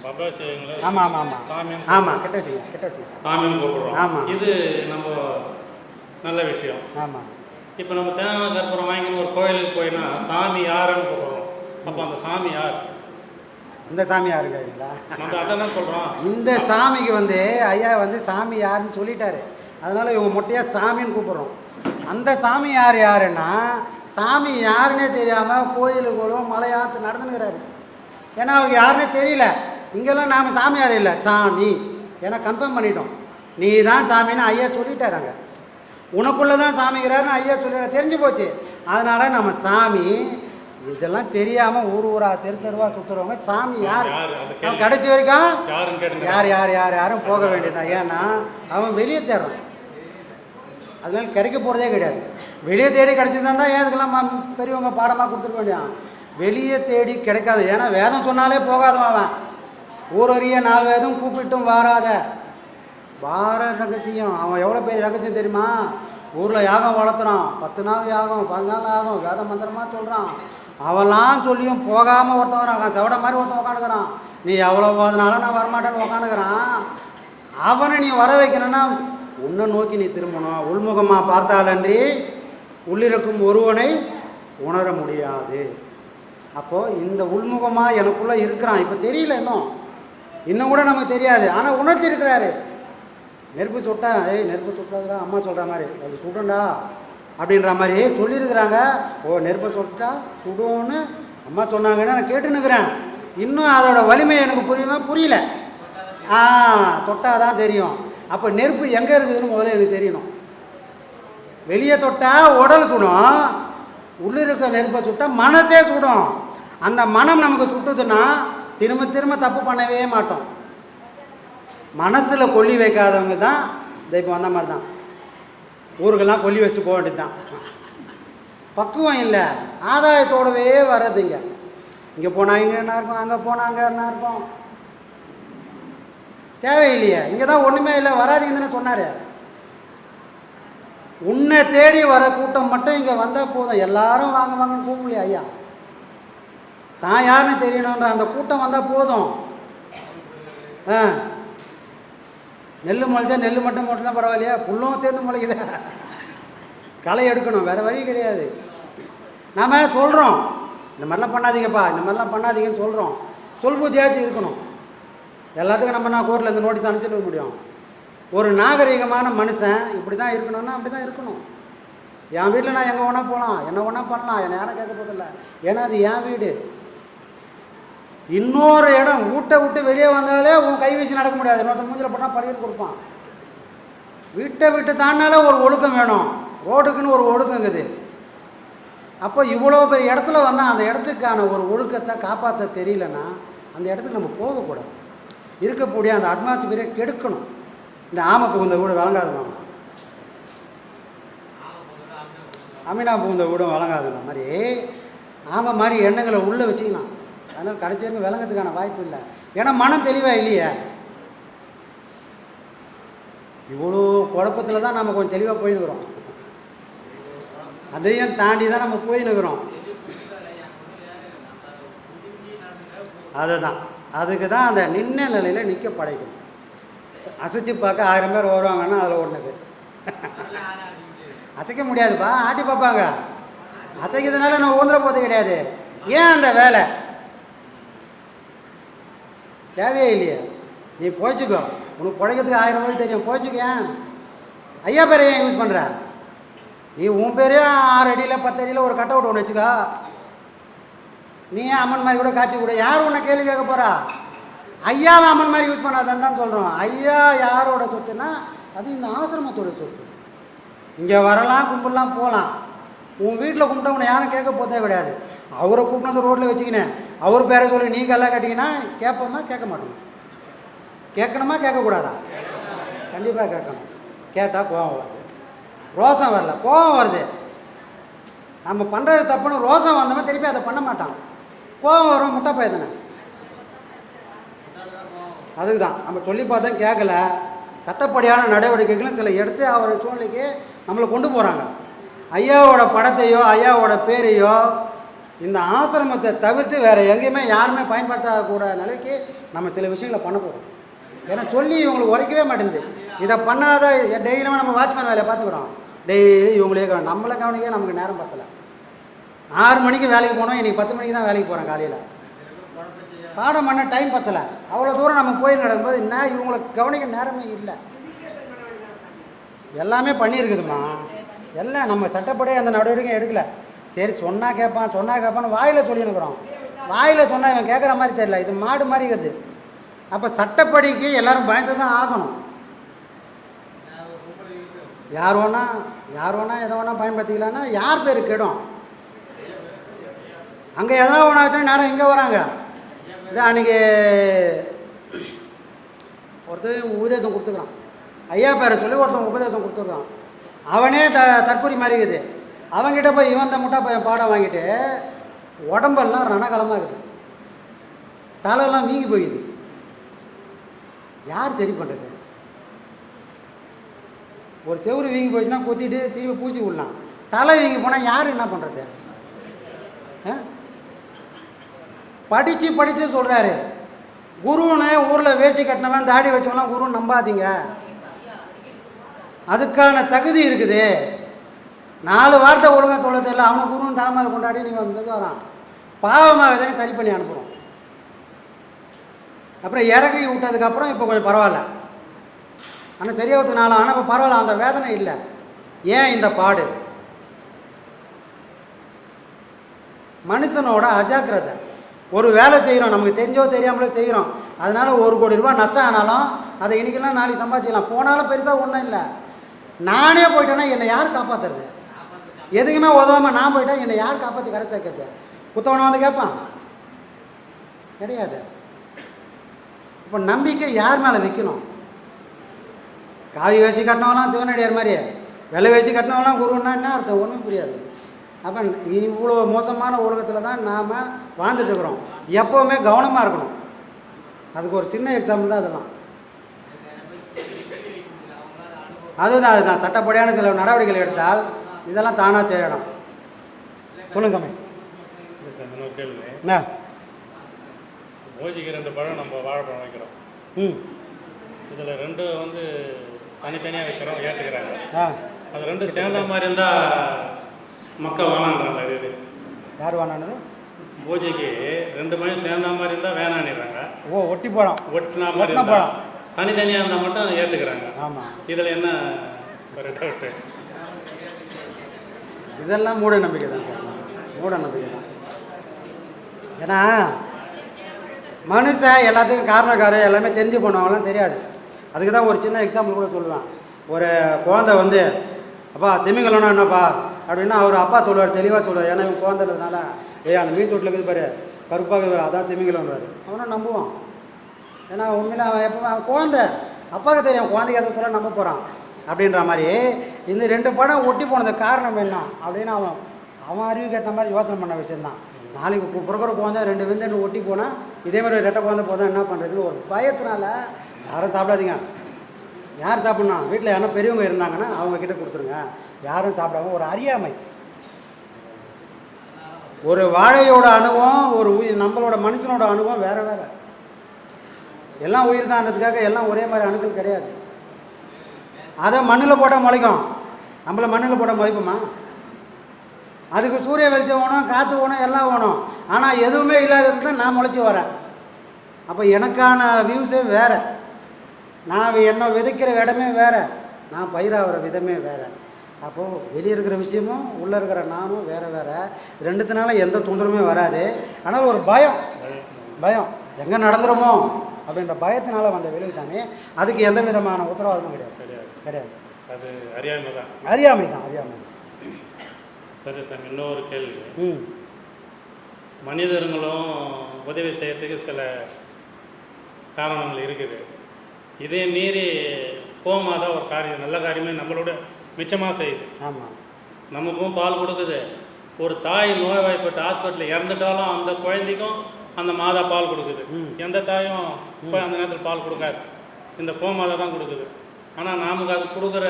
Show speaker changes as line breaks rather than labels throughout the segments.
ஆமாம் ஆமாம் ஆமாம் ஆமாம் கிட்ட வச்சுங்க
சாமின்னு கூப்பிடுறோம்.
ஆமாம்,
இது நம்ம நல்ல விஷயம்.
ஆமாம்.
இப்போ நம்ம தேங்காய் கற்பூரம் வாங்கின்னு ஒரு கோயிலுக்கு போயினா சாமி யாருன்னு கூப்பிடுறோம். அப்போ அந்த சாமி யார்?
இந்த சாமி யாருங்களா?
நம்ம அதான் சொல்கிறோம்.
இந்த சாமிக்கு வந்து ஐயா வந்து சாமி யாருன்னு சொல்லிட்டாரு. அதனால் இவங்க மொட்டையாக சாமின்னு கூப்பிட்றோம். அந்த சாமி யாருன்னா சாமி யாருன்னே தெரியாமல் கோயிலுக்குள்ளும் மலையாத்து நடந்துக்கிறாரு. ஏன்னா அவருக்கு யாருன்னே தெரியல. இங்கெல்லாம் நாம் சாமியார் இல்லை, சாமி. ஏன்னா கன்ஃபார்ம் பண்ணிட்டோம், நீ தான் சாமின்னு ஐயா சொல்லிட்டாராங்க. உனக்குள்ளே தான் சாமிங்கிறாருன்னு ஐயா சொல்லிட தெரிஞ்சு போச்சு. அதனால் நம்ம சாமி இதெல்லாம் தெரியாமல் ஊராக தெருவா சுற்றுறவங்க சாமி யார் கடைசி வரைக்கும் யாரும் போக வேண்டியதுதான். ஏன்னா அவன் வெளியே தேடுறான், அதனால கிடைக்க போகிறதே கிடையாது. வெளியே தேடி கிடச்சிருந்தா தான் ஏன் இதுக்கெல்லாம் பெரியவங்க பாடமாக கொடுத்துருக்க வேண்டியான். வெளியே தேடி கிடைக்காது. ஏன்னா வேதம் சொன்னாலே போகாதவன் அவன். ஊரறிய 4 வேதம் கூப்பிட்டும் வாராத வார ரகசியம். அவன் எவ்வளோ பெரிய ரகசியம் தெரியுமா? ஊரில் யாகம் வளர்த்துறான், 10 நாள் யாகம், 15 நாள் யாகம், வேத மந்திரமாக சொல்கிறான். அவெல்லாம் சொல்லியும் போகாமல் ஒருத்தன் வரான். செவட மாதிரி ஒருத்தன் உட்காந்துக்கிறான். நீ எவ்வளோ போதனால நான் வரமாட்டேன்னு உட்காந்துக்கிறான். அவனை நீ வர வைக்கணும்னா உன்னை நோக்கி நீ திரும்பணும். உள்முகமாக பார்த்தாலன்றி உள்ளிருக்கும் ஒருவனை உணர முடியாது. அப்போது இந்த உள்முகமாக எனக்குள்ளே இருக்கிறான். இப்போ தெரியல, இன்னும் கூட நமக்கு தெரியாது. ஆனால் உணர்த்தி இருக்கிறாரு. நெருப்பு சுட்டா, நெருப்பு சுட்டாதுடா அம்மா சொல்கிற மாதிரி, அது சுடுண்டா அப்படின்ற மாதிரி சொல்லியிருக்கிறாங்க. ஓ, நெருப்பை சுட்டா சுடுன்னு அம்மா சொன்னாங்கன்னா நான் கேட்டுன்னுக்கிறேன். இன்னும் அதோட வலிமை எனக்கு புரியல. தொட்டால் தான் தெரியும். அப்போ நெருப்பு எங்கே இருக்குதுன்னு முதல்ல எனக்கு தெரியணும். வெளியே தொட்டால் உடல் சுடும், உள்ளே இருக்க நெருப்பை சுட்டால் மனசே சுடும். அந்த மனம் நமக்கு சுட்டுதுன்னா திரும்ப திரும்ப தப்பு பண்ணவே மாட்டோம். மனசில் கொல்லி வைக்காதவங்க தான் இப்போ வந்த மாதிரி தான் ஊருக்கெல்லாம் கொல்லி வச்சுட்டு போக வேண்டியது தான். பக்குவம் இல்லை, ஆதாயத்தோடவே வர்றதுங்க. இங்கே போனால் இங்கே என்ன இருக்கும், அங்கே போனால் அங்கே என்ன இருக்கும், தேவையில்லையே. இங்கே தான் ஒன்றுமே இல்லை, வராதிங்கன்னு தானே சொன்னார். உன்னை தேடி வர கூட்டம் மட்டும் இங்கே வந்தால் போதும். எல்லாரும் வாங்க வாங்கன்னு கூப்பிடலையா ஐயா? தான் யாருன்னு தெரியணுன்ற அந்த கூட்டம் வந்தால் போதும். நெல் முளைச்சா நெல் மட்டும் தான் பரவாயில்லையா, புல்லும் சேர்ந்து முளைக்குது. களை எடுக்கணும், வேறு வழி கிடையாது. நாம் சொல்கிறோம், இந்த மாதிரிலாம் பண்ணாதீங்கப்பா, இந்த மாதிரிலாம் பண்ணாதீங்கன்னு சொல்கிறோம். சொல்பூதியாச்சும் இருக்கணும். எல்லாத்துக்கும் நான் கோர்ட்டில் இந்த நோட்டீஸ் அனுப்பிச்சிட முடியும். ஒரு நாகரிகமான மனுஷன் இப்படி தான் இருக்கணும்னா அப்படி தான் இருக்கணும். என் வீட்டில் நான் எங்கே வேணா போகலாம், என்ன வேணா பண்ணலாம், என்னை யாரும் கேட்க போதில்லை. ஏன்னா அது என் வீடு. இன்னொரு இடம் வீட்டை விட்டு வெளியே வந்தாலே உன் கை வீசி நடக்க முடியாது. இன்னொருத்த மூஞ்சில் போட்டால் பழியல் கொடுப்பான். வீட்டை விட்டு தாண்டினாலே ஒரு ஒழுக்கம் வேணும். ரோடுக்குன்னு ஒரு ஒழுக்கம் இருக்குது. அப்போ இவ்வளோ பெரிய இடத்துல வந்தால் அந்த இடத்துக்கான ஒரு ஒழுக்கத்தை காப்பாற்ற தெரியலன்னா அந்த இடத்துக்கு நம்ம போகக்கூடாது. இருக்கக்கூடிய அந்த அட்மாஸ்பியரை கெடுக்கணும். இந்த ஆமை புகுந்த வீடு வழங்காதுமா, அமீனா புகுந்த வீடும் வழங்காதுன்ற மாதிரி ஆமை மாதிரி எண்ணங்களை உள்ளே வச்சுக்கலாம். அதனால் கடைசி வரைக்கும் விளங்கிறதுக்கான வாய்ப்பு இல்லை. ஏன்னா மனம் தெளிவாக இல்லையே. இவ்வளோ குழப்பத்தில் தான் நம்ம கொஞ்சம் தெளிவாக போயின்னுக்கிறோம். அதையும் தாண்டி தான் நம்ம போயின்னுக்கிறோம். அதுதான், அதுக்கு தான் அந்த நின்ன நிலையில் நிற்க படைக்கணும். அசைச்சு பார்க்க 1000 பேர் வருவாங்கன்னா அதில் ஒன்றுது அசைக்க முடியாதுப்பா, ஆட்டி பார்ப்பாங்க. அசைக்கிறதுனால நம்ம ஊந்துற போது கிடையாது. ஏன் அந்த வேலை தேவையே இல்லையா? நீ போய்ச்சிக்கோ, உனக்கு பிழைக்கிறதுக்கு 1000 வழி தெரியும், போய்ச்சிக்க. ஐயா பேரை ஏன் யூஸ் பண்ணுற? நீ உன் பேரே 6 அடியில் 10 அடியில் ஒரு கட் அவுட் ஒன்று வச்சுக்கோ. நீ அம்மன் மாதிரி கூட காய்ச்சி கூட, யார் உன்னை கேள்வி கேட்க போகிறா? ஐயாவை அம்மன் மாதிரி யூஸ் பண்ணாதான்னு தான் சொல்கிறோம். ஐயா யாரோட சொத்துன்னா அது இந்த ஆசிரமத்தோட சொத்து. இங்கே வரலாம், கும்பிடலாம், போகலாம். உன் வீட்டில் கும்பிட்டவனை யாரும் கேட்க போதே கிடையாது. அவரை கூப்பிட்டு வந்து ரோட்டில் வச்சுக்கினேன் அவர் பேரை சொல்லி நீ கல்லா கட்டிங்கன்னா கேட்போமா? கேட்க மாட்டோம். கேட்கணுமா கேட்கக்கூடாதா? கண்டிப்பாக கேட்கணும். கேட்டால் கோபம் வருது, ரோசம் வரல, கோபம் வருது. நம்ம பண்ணுறது தப்புன்னு ரோசம் வந்தோம்னா திருப்பி அதை பண்ண மாட்டான். கோபம் வரும், முட்டை பையதானே. அதுக்கு தான் நம்ம சொல்லி பார்த்தோம் கேட்கல. சட்டப்படியான நடவடிக்கைகளும் சில எடுத்து அவர் சூழ்நிலைக்கு நம்மளை கொண்டு போகிறாங்க. ஐயாவோட படத்தையோ ஐயாவோட பேரையோ இந்த ஆசிரமத்தை தவிர்த்து வேறு எங்கேயுமே யாருமே பயன்படுத்தக்கூட நிலைக்கு நம்ம சில விஷயங்களை பண்ண போகிறோம். ஏன்னா சொல்லி இவங்களுக்கு உரைக்கவே மாட்டேங்குது. இதை பண்ணாத டெய்லியுமே நம்ம வாட்ச்மேன் வேலையை பார்த்துக்குறோம். டெய்லி இவங்களே நம்மளை கவனிக்க நமக்கு நேரம் பத்தலை. 6 மணிக்கு வேலைக்கு போனோம், இன்றைக்கி 10 மணிக்கு தான் வேலைக்கு போகிறேன். காலையில் பாடம் பண்ண டைம் பத்தலை. அவ்வளோ தூரம் நம்ம போய் நடக்கும்போது என்ன இவங்களை கவனிக்க நேரமே இல்லை. எல்லாமே பண்ணியிருக்குதுமா, எல்லாம் நம்ம சட்டப்படியே அந்த நடவடிக்கை எடுக்கலை. சரி சொன்னால் கேட்பான்னு வாயில் சொல்லினுக்கிறோம். வாயில் சொன்னால் இவன் கேட்குற மாதிரி தெரியல, இது மாடு மாதிரி இருக்குது. அப்போ சட்டப்படிக்கு எல்லோரும் பயந்து தான் ஆகணும். யார் வேணா எதை வேணா பயன்படுத்திக்கலான்னா யார் பேர் கெடும். அங்கே எதனா ஒன்று ஆச்சுன்னா நேரம் இங்கே வராங்க. இது அன்றைக்கி ஒருத்தர் உபதேசம் கொடுத்துக்கிறான், ஐயா பேரை சொல்லி ஒருத்தன் உபதேசம் கொடுத்துருக்கான். அவனே தற்கொலை மாதிரி இருக்குது. அவங்ககிட்ட போய் இவன் தான் முட்டா பையன் பாடம் வாங்கிட்டு உடம்பெல்லாம் ரணகலமாக இருக்குது, தலையெல்லாம் வீங்கி போயிடுது. யார் சரி பண்ணுறது? ஒரு செவுறு வீங்கி போச்சுன்னா கொத்திட்டு திரும்பி பூசி விடலாம். தலை வீங்கி போனால் யார் என்ன பண்ணுறது? படித்து சொல்கிறாரு குருன்னு. ஊரில் வேசி கட்டினவன் தாடி வச்சவங்களாம் குருன்னு நம்பாதீங்க. அதுக்கான தகுதி இருக்குது. 4 வார்த்தை ஒழுங்காக சொல்ல தெரியல, அவனை குருன்னு தாமரை கொண்டாடி நீங்கள் வந்து வரான். பாவமாகதானே சரி பண்ணி அனுப்புகிறோம். அப்புறம் இறக்கி விட்டதுக்கப்புறம் இப்போ கொஞ்சம் பரவாயில்ல. ஆனால் சரியாகிறதுக்கு 4 ஆனால் இப்போ பரவாயில்ல, அந்த வேதனை இல்லை. ஏன் இந்த பாடு? மனுஷனோட அஜாக்கிரதை. ஒரு வேலை செய்கிறோம், நமக்கு தெரிஞ்சோ தெரியாமலோ செய்கிறோம். அதனால் 1 கோடி ரூபா நஷ்டம் ஆனாலும் அதை இன்றைக்கெல்லாம் நாளைக்கு சம்பாதிச்சிக்கலாம். போனாலும் பெருசாக ஒன்றும் இல்லை. நானே போயிட்டேன்னா என்னை யார் காப்பாற்றுறது? எதுக்குமே உதவாமல் நான் போயிட்டா என்னை யார் காப்பாற்றி கரை சேர்க்கறது? குத்தவனை வந்து கேட்பான் கிடையாது. இப்போ நம்பிக்கை யார் மேலே வைக்கணும்? காவி வேசி கட்டினவெல்லாம் சிவனடியார் மாதிரி, வெள்ளை வேசி கட்டினவெல்லாம் குருன்னா என்ன அர்த்தம்? ஒன்றும் புரியாது. அப்போ இவ்வளோ மோசமான உலகத்தில் தான் நாம் வாழ்ந்துட்டுருக்குறோம். எப்போவுமே கவனமாக இருக்கணும். அதுக்கு ஒரு சின்ன எக்ஸாம்பிள் தான் அதெல்லாம். அதுதான் சட்டப்படியான சில நடவடிக்கைகள் எடுத்தால் இதெல்லாம் தானாக செய்யணும். சொல்லுங்கள் சாமி.
இன்னொரு கேள்வி.
என்ன?
பூஜைக்கு 2 பழம் நம்ம வாழைப்பழம் வைக்கிறோம். இதில் 2 வந்து தனித்தனியாக வைக்கிறோம், ஏற்றுக்கிறாங்க. அது 2 சேர்ந்த மாதிரி இருந்தால் மக்கள் வேணான்றாங்க. இது
யார் வேணானது?
பூஜைக்கு 2 பழம் சேர்ந்த மாதிரி இருந்தால் வேணான்றாங்க.
ஒட்டி பழம்
ஒட்டினா மாதிரி பழம் தனித்தனியாக இருந்தால் மட்டும் ஏற்றுக்கிறாங்க.
ஆமாம்.
இதில் என்ன ஒரு டவுட்டு?
இதெல்லாம் மூட நம்பிக்கை தான் சார், மூட நம்பிக்கை தான். ஏன்னா மனுஷன் எல்லாத்துக்கும் காரணக்காரர் எல்லாமே தெரிஞ்சு போனவங்களாம் தெரியாது. அதுக்கு தான் ஒரு சின்ன எக்ஸாம்பிள் கூட சொல்லுவேன். ஒரு குழந்தை வந்து அப்பா திமிங்கலன்னா என்னப்பா அப்படின்னா அவர் அப்பா சொல்லுவார், தெளிவாக சொல்லுவார். ஏன்னா இவன் குழந்தைன்றதுனால அந்த மீன் தொட்டில் இருக்குது பாரு கருப்பாக அதான் திமிங்கலன்றார். அவனும் நம்புவான். ஏன்னா உண்மையில அவன் எப்போ அவன் குழந்தை, அப்பாவுக்கு தெரியும் குழந்தைக்கு எதை சொல்ல நம்ப போகிறான் அப்படின்ற மாதிரி. இந்த 2 படம் ஒட்டி போனதுக்கு காரணம் என்ன அப்படின்னு அவன் அறிவு கேட்ட மாதிரி யோசனை பண்ண விஷயந்தான். நாளைக்கு பிறக்கிற குழந்தை 2 விந்து ஒட்டி போனால் இதே மாதிரி 2 குழந்தை போதான் என்ன பண்ணுறதுன்னு ஒரு பயத்தினால யாரும் சாப்பிடாதீங்க. யார் சாப்பிட்ணும்? வீட்டில் யாரும் பெரியவங்க இருந்தாங்கன்னா அவங்கக்கிட்ட கொடுத்துருங்க. யாரும் சாப்பிடாம ஒரு அறியாமை. ஒரு வாழையோட அணுவும் ஒரு உயிர், நம்மளோட மனுஷனோட அணுவும் வேறு வேறு. எல்லாம் உயிர் தான்றதுக்காக எல்லாம் ஒரே மாதிரி அணுக்கள் கிடையாது. அதை மண்ணில் போட்டால் முளைக்கும், நம்மளை மண்ணில் போட்டால் முளைக்குமா? அதுக்கு சூரிய வெளிச்சம் வேணும், காற்று வேணும், எல்லாம் வேணும். ஆனால் எதுவுமே இல்லாதது தான் நான் முளைச்சி வரேன். அப்போ எனக்கான வியூஸே வேறு, நான் என்ன விதைக்கிற இடமே வேறு, நான் பயிராகிற விதமே வேறு. அப்போது வெளியே இருக்கிற விஷயமும் உள்ளே இருக்கிற நாமும் வேறு வேறு. 2த்துனால எந்த தொந்தரவுமே வராது. ஆனால் ஒரு பயம் எங்கே நடந்துருமோ அப்படின்ற பயத்தினால வந்த விளைவு சாமி. அதுக்கு எந்த விதமான உத்தரவாதமும் கிடையாது.
அது அறியாமை தான். சரி சாமி, இன்னொரு கேள்வி. மனிதர்களும் உதவி செய்யறதுக்கு சில காரணங்கள் இருக்குது. இதே மீறி போகாத ஒரு காரியம், நல்ல காரியமே நம்மளோட மிச்சமாக செய்யுது. ஆமாம், நமக்கும் பால் கொடுக்குது. ஒரு தாய் நோய்வாய்ப்பட்டு ஹாஸ்பிட்டலில் இறந்துட்டாலும் அந்த குழந்தைக்கும் அந்த மாதா பால் கொடுக்குது. எந்த தாயும் போய் அந்த நேரத்தில் பால் கொடுக்காது, இந்த கோமாதா தான் கொடுக்குது. ஆனால் நமக்கு அது கொடுக்குற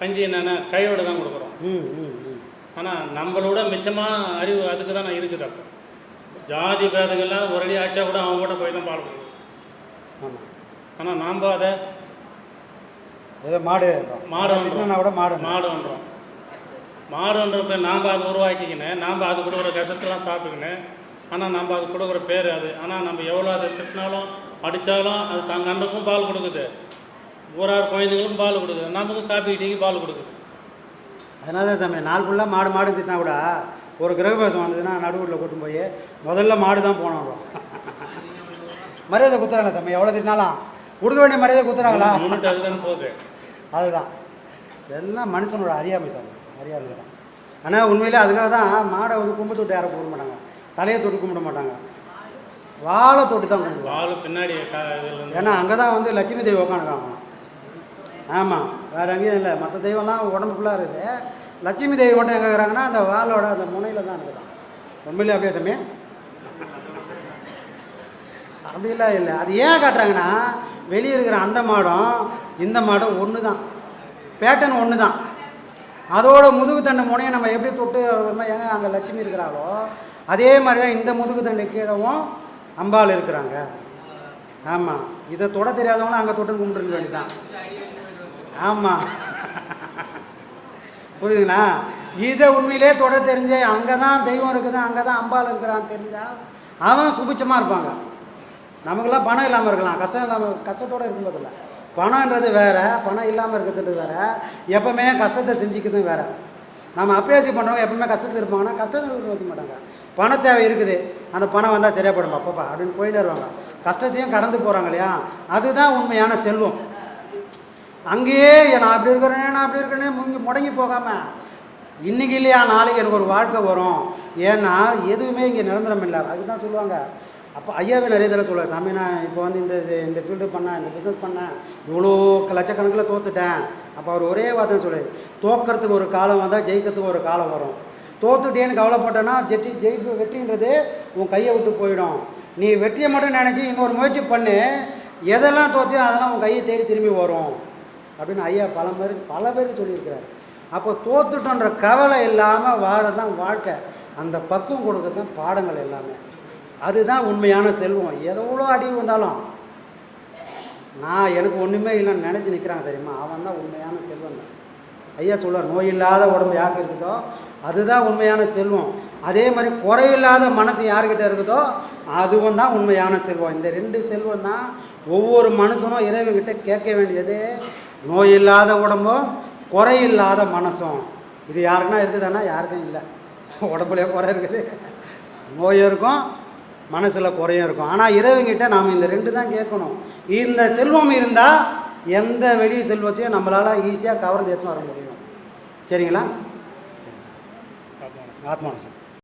கஞ்சி என்னென்னா கையோடு தான் கொடுக்குறோம். ஆனால் நம்மளோட மிச்சமாக அறிவு அதுக்கு தான் இருக்குது. அப்போ ஜாதி பேதங்கள்லாம் ஒரடி ஆச்சா கூட அவங்க கூட போய் தான் பால் கொடுக்குது.
ஆமாம்.
ஆனால் நாம் அதை
ஏதோ மாடு
மாடுன்றோம்
கூட
மாடுன்றோம் மாடுன்றப்ப நாம் அதை உருவாக்கிக்கினேன், நாம் அது கொடுக்குற கஷ்டத்தெல்லாம் சாப்பிட்டுக்கினேன். ஆனால் நம்ம அது கொடுக்குற பேர் அது. ஆனால் நம்ம எவ்வளோ அதை திட்டினாலும் அடித்தாலும் அது தங்க அண்டுக்கும் பால் கொடுக்குது, ஊரார் குழந்தைங்களுக்கும் பால் கொடுக்குது, நமக்கும் காப்பி டீக்கு பால் கொடுக்குது.
அதனால தான் சாமி நாள் ஃபுல்லாக மாடு திட்டினா கூட ஒரு கிரகபாசம் வந்ததுன்னா நடுவூரில் கூட்டும் போய் முதல்ல மாடு தான் போனோம். மரியாதை குத்துறாங்க சாமி, எவ்வளோ திட்டினாலும் கொடுக்க வேண்டிய மரியாதை குத்துறாங்களா?
அதுதான் போகுது.
அதுதான் எல்லாம் மனுஷனோட அறியாமை சாமி, அறியாமை தான். ஆனால் உண்மையிலே அதுக்காக தான் மாடை வந்து கும்பு தொட்டு யாரும் கும்பிட மாட்டாங்க, தலையை தொட்டு கும்பிட மாட்டாங்க, வாழை தொட்டு தான் கும்பிடுவாங்க.
வாழை பின்னாடி
ஏன்னா அங்கே தான் வந்து லட்சுமி தெய்வம் உட்காந்துக்காங்க. ஆமாம், வேறு எங்கேயும் இல்லை. மற்ற தெய்வம்லாம் உடம்பு ஃபுல்லாக இருக்குது. லட்சுமி தெய்வம் மட்டும் எங்கே இருக்கிறாங்கன்னா அந்த வாளோட அந்த முனையில் தான் இருக்குதான். உண்மையிலே அப்படியே சாமி அப்படிலாம் இல்லை. அது ஏன் காட்டுறாங்கன்னா வெளியே இருக்கிற அந்த மாடும் இந்த மாடும் ஒன்று தான், பேட்டர்ன் ஒன்று தான். அதோட முதுகு தண்டு முனையை நம்ம எப்படி தொட்டு எங்க அங்கே லட்சுமி இருக்கிறாங்களோ அதே மாதிரி தான் இந்த முதுகு தண்டு கீழவும் அம்பாள் இருக்கிறாங்க. ஆமாம், இதை தொட தெரியாதவங்களும் அங்கே தொட்டு கும்பிட்டுருக்க வேண்டியதான். ஆமாம், புரியுதுங்களா? இதை உண்மையிலே தொட தெரிஞ்ச அங்கே தான் தெய்வம் இருக்குது, அங்கே தான் அம்பாள் இருக்கிறான்னு தெரிஞ்சால் அவன் சுபிச்சமாக இருப்பாங்க. நமக்கெல்லாம் பணம் இல்லாமல் இருக்கலாம், கஷ்டம் இல்லாமல் கஷ்டத்தோடு இருக்கும்போதில்ல. பணன்றது வேறு, பணம் இல்லாமல் இருக்கிறது வேறு, எப்போவுமே கஷ்டத்தை செஞ்சுக்கிறது வேறு. நம்ம அப்பியாசி பண்ணுறவங்க எப்பவுமே கஷ்டத்தில் இருப்பாங்கன்னா கஷ்டத்தில் வச்சுக்க மாட்டாங்க. பண தேவை இருக்குது, அந்த பணம் வந்தால் சரியாகப்படும் அப்பப்பா அப்படின்னு போயிட்டு வருவாங்க. கஷ்டத்தையும் கடந்து போகிறாங்க இல்லையா, அதுதான் உண்மையான செல்வம். அங்கேயே நான் அப்படி இருக்கிறேனே முடங்கி போகாமல் இன்றைக்கி இல்லையா நாளைக்கு எனக்கு ஒரு வாழ்க்கை வரும். ஏன்னா எதுவுமே இங்கே நிரந்தரம் இல்லை. அதுதான் சொல்லுவாங்க. அப்போ ஐயாவே நிறைய தடவை சொல்லுவார், சாமி நான் இப்போ வந்து இந்த ஃபீல்டு பண்ணேன், இந்த பிஸ்னஸ் பண்ணேன், இவ்வளோ லட்சக்கணக்கில் தோத்துட்டேன். அப்போ அவர் ஒரே வார்த்தை சொல்லுவார், தோக்கிறதுக்கு ஒரு காலம் வந்தால் ஜெயிக்கிறதுக்கு ஒரு காலம் வரும். தோத்துட்டேன்னு கவலைப்பட்டேன்னா வெற்றின்றது உன் கையை விட்டு போயிடும். நீ வெற்றியை மட்டும் நினச்சி இன்னொரு முயற்சி பண்ணு, எதெல்லாம் தோற்றியோ அதெல்லாம் உன் கையை தேடி திரும்பி வரும் அப்படின்னு ஐயா பல பேருக்கு சொல்லியிருக்கிறார். அப்போ தோத்துட்டோன்ற கவலை இல்லாமல் வாழ தான் வாழ்க்கை. அந்த பக்குவம் கொடுக்க தான் பாடங்கள் எல்லாமே. அதுதான் உண்மையான செல்வம். எவ்வளோ அடி வந்தாலும் நான் எனக்கு ஒன்றுமே இல்லைன்னு நினச்சி நிற்கிறாங்க தெரியுமா, அவன் தான் உண்மையான செல்வம். ஐயா சொல்லுவார், நோய் இல்லாத உடம்பு யாருக்கு இருக்குதோ அதுதான் உண்மையான செல்வம். அதே மாதிரி குறையில்லாத மனசு யார்கிட்ட இருக்குதோ அதுவும் தான் உண்மையான செல்வம். இந்த ரெண்டு செல்வம் தான் ஒவ்வொரு மனுஷனும் இறைவன்கிட்ட கேட்க வேண்டியது. நோய் இல்லாத உடம்பும் குறையில்லாத மனசும். இது யாருக்குன்னா இருக்குதானா? யாருக்கும் இல்லை. உடம்புலேயே குறை இருக்குது, நோயும் இருக்கும், மனசில் குறையும் இருக்கும். ஆனால் இறைவன்கிட்ட நாம் இந்த ரெண்டு தான் கேட்கணும். இந்த செல்வம் இருந்தால் எந்த வெளி செல்வத்தையும் நம்மளால் ஈஸியாக கவர்ந்து எடுத்துன்னு வர முடியும். சரிங்களா? ஆத்மானசம்.